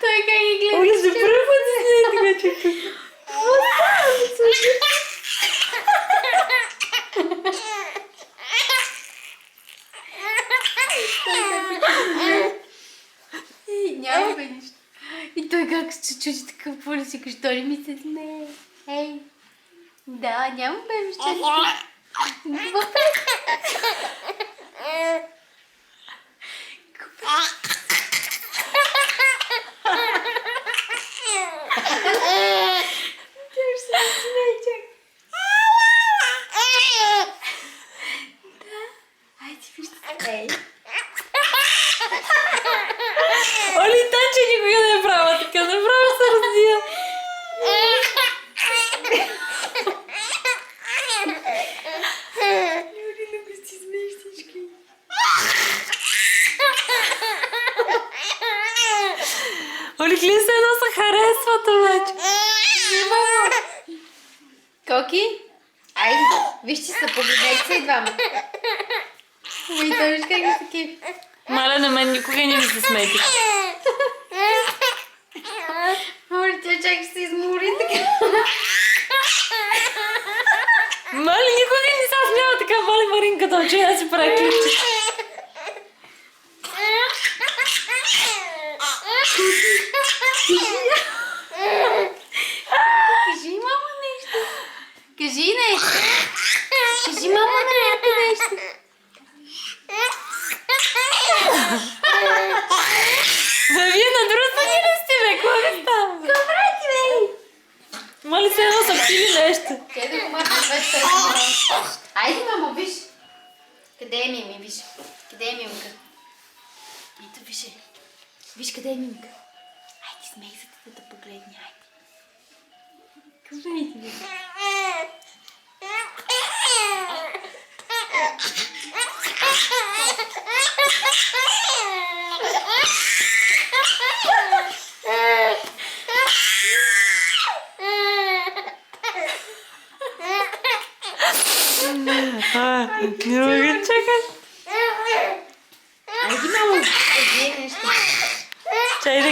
Той как ги гледа. Оля, за първи път си не така чакай. Няма бе нищо. И той как се чуди такъв, какво ли си кажи, той ли ми се смее? Ей. Да, няма бе, виж, че Оля, и Танча никога не е права така, направо се раздия. Оля, не го си смееш всички. Оля, гледай се едно се харесват обаче. Коки? Айде, вижте се, погледнете се и двама. Ой, той виж как ги са кефи. Маля, на мен никога не ми се смети. Моля, тя чак ще се измори така. Маля, никога не се смява така, Маля Маринка, да че аз си правя клипче. Кажи, мама, нещо. Кажи нещо. Кажи, мама, нещо. Вие на друга страни ли сте, бе? Какво ви става? Добре ти, бе. Моля се едно са пили нещо. Къде да го махна вече тази. Айде, мамо, виж. Къде е Мими, виж. Къде е Мимка? Ето, виж. Виж къде е Мимка. Айде, смей се да погледни, айде. Къде е ти, бе? Не мога чакай. Айде, мамо, кажи нещо. Чай да